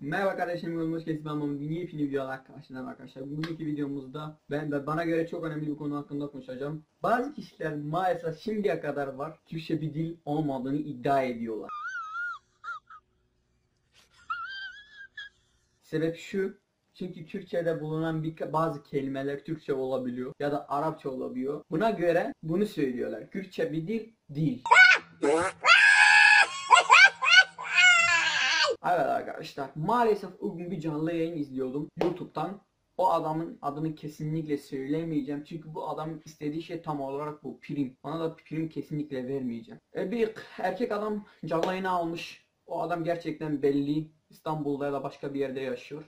Merhaba kardeşlerim, hoş geldiniz. Ben Mahmut. Yepyeni videolar karşınızdayım arkadaşlar. Bugünkü videomuzda bana göre çok önemli bir konu hakkında konuşacağım. Bazı kişiler maalesef şimdiye kadar var Türkçe bir dil olmadığını iddia ediyorlar. Sebep şu: çünkü Türkçe'de bulunan bazı kelimeler Türkçe olabiliyor ya da Arapça olabiliyor. Buna göre bunu söylüyorlar. Kürtçe bir dil değil. Evet arkadaşlar, maalesef o gün bir canlı yayın izliyordum YouTube'dan. O adamın adını kesinlikle söylemeyeceğim çünkü bu adamın istediği şey tam olarak bu, prim. Ona da prim kesinlikle vermeyeceğim. Bir erkek adam canlı yayına almış. O adam gerçekten belli İstanbul'da ya da başka bir yerde yaşıyor.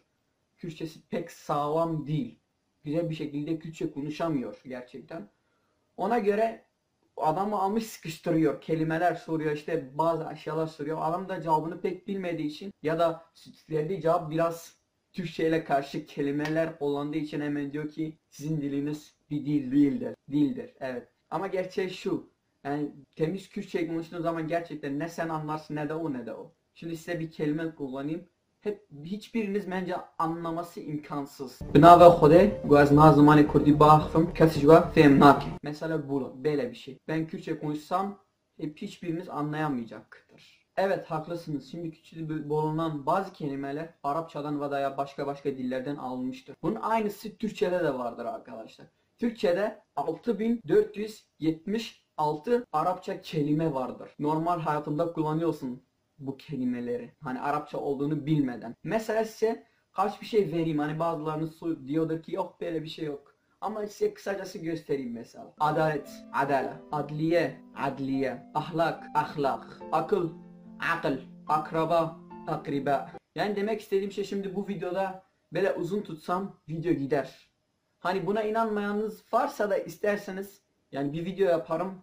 Kürtçesi pek sağlam değil. Güzel bir şekilde Kürtçe konuşamıyor gerçekten. Ona göre adamı almış sıkıştırıyor. Kelimeler soruyor, işte bazı aşağılar soruyor. Adam da cevabını pek bilmediği için ya da verdiği cevap biraz Türkçe ile karşı kelimeler kullandığı için hemen diyor ki sizin diliniz bir dil değildir. Dildir. Evet. Ama gerçek şu. Yani temiz Kürtçe konuştuğun zaman gerçekten ne sen anlarsın ne de o ne de o. Şimdi size bir kelime kullanayım. Hiçbiriniz bence anlaması imkansız. Bina ve Xude gözna zamanı Kurdi baxım kesicva fem nake. Mesela bu böyle bir şey. Ben Kürtçe konuşsam hiçbiriniz anlayamayacaktır. Evet, haklısınız. Şimdi Kürtçe'de bulunan bazı kelimeler Arapçadan veya başka dillerden alınmıştır. Bunun aynısı Türkçe'de de vardır arkadaşlar. Türkçe'de 6476 Arapça kelime vardır. Normal hayatında kullanıyorsun bu kelimeleri. Hani Arapça olduğunu bilmeden. Mesela size kaç bir şey vereyim. Hani bazılarınız diyordur ki yok böyle bir şey yok. Ama size kısacası göstereyim mesela. Adalet, adala, adliye, adliye, ahlak, ahlak, akıl, akıl, akraba, akriba. Yani demek istediğim şey, şimdi bu videoda böyle uzun tutsam video gider. Hani buna inanmayanınız varsa da isterseniz yani bir video yaparım.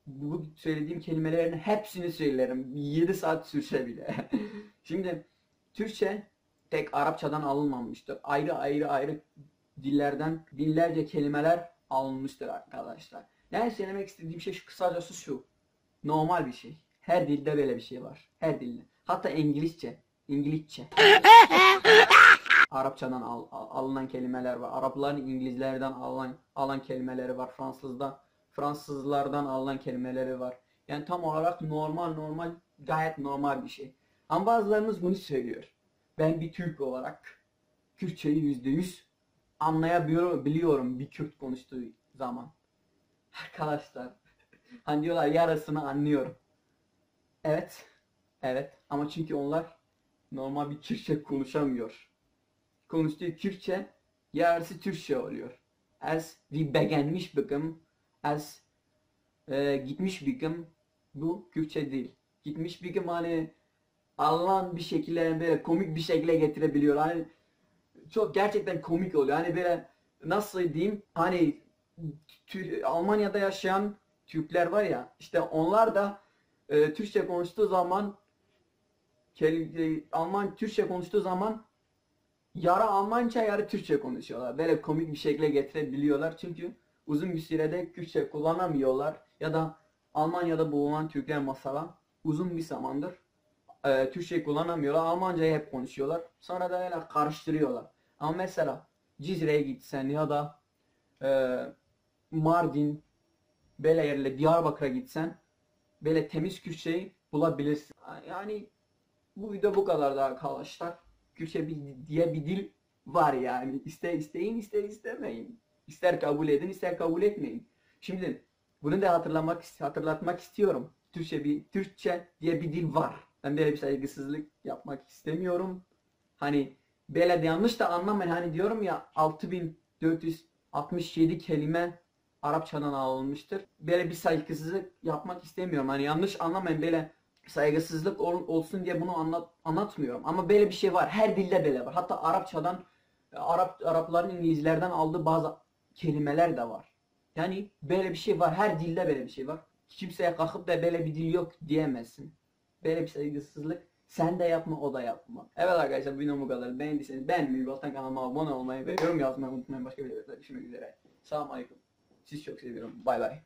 Bu söylediğim kelimelerin hepsini söylerim. 7 saat sürse bile. Şimdi Türkçe tek Arapçadan alınmamıştır. Ayrı dillerden binlerce kelimeler alınmıştır arkadaşlar. Yani söylemek istediğim şey kısacası şu. Normal bir şey. Her dilde böyle bir şey var. Her dilde. Hatta İngilizce. Arapçadan alınan kelimeler var. Arapların İngilizlerden alan kelimeleri var. Fransızlardan alınan kelimeleri var. Yani tam olarak normal gayet normal bir şey. Ama bazılarınız bunu söylüyor. Ben bir Türk olarak Kürtçeyi %100 anlayabiliyorum bir Kürt konuştuğu zaman. Arkadaşlar, hani diyorlar yarısını anlıyorum. Evet. Evet. Ama çünkü onlar normal bir Kürtçe konuşamıyor. Konuştuğu Kürtçe yarısı Türkçe oluyor. Az bir beğenmiş bakım, az gitmiş bakım, bu Kürtçe değil. Gitmiş bakım hani Allah'ın bir şekilde böyle komik bir şekilde getirebiliyor. Hani çok gerçekten komik oluyor. Hani böyle nasıl diyeyim, hani Almanya'da yaşayan Türkler var ya, işte onlar da Türkçe konuştuğu zaman Alman Türkçe konuştuğu zaman yarı Almanca yarı Türkçe konuşuyorlar. Böyle komik bir şekilde getirebiliyorlar. Çünkü uzun bir sürede Kürtçe kullanamıyorlar. Ya da Almanya'da bulunan Türkler mesela uzun bir zamandır Türkçe kullanamıyorlar. Almancayı hep konuşuyorlar. Sonra da öyle karıştırıyorlar. Ama mesela Cizre'ye gitsen ya da e, Mardin, böyle yerle Diyarbakır'a gitsen böyle temiz Kürtçeyi bulabilirsin. Yani bu video bu kadardı arkadaşlar. Kürtçe diye bir dil var yani. İster isteyin, ister istemeyin. İster kabul edin, ister kabul etmeyin. Şimdi bunu da hatırlatmak istiyorum. Türkçe diye bir dil var. Ben böyle bir saygısızlık yapmak istemiyorum. Hani böyle de yanlış da anlamayın. Hani diyorum ya, 6467 kelime Arapçadan alınmıştır. Böyle bir saygısızlık yapmak istemiyorum. Hani yanlış anlamayın, böyle saygısızlık olsun diye bunu anlatmıyorum. Ama böyle bir şey var. Her dilde böyle var. Hatta Arapçadan Arapların İngilizlerden aldığı bazı kelimeler de var. Yani böyle bir şey var. Her dilde böyle bir şey var. Kimseye kalkıp da böyle bir dil yok diyemezsin. Böyle bir saygısızlık sen de yapma, o da yapma. Evet arkadaşlar, bu video bu kadar. Beğendiyseniz beğenmeyi, alttan kanalıma abone olmayı ve yorum yazmayı unutmayın. Başka videolarda görüşmek üzere. Selamun Aleyküm. Sizi çok seviyorum. Bay bay.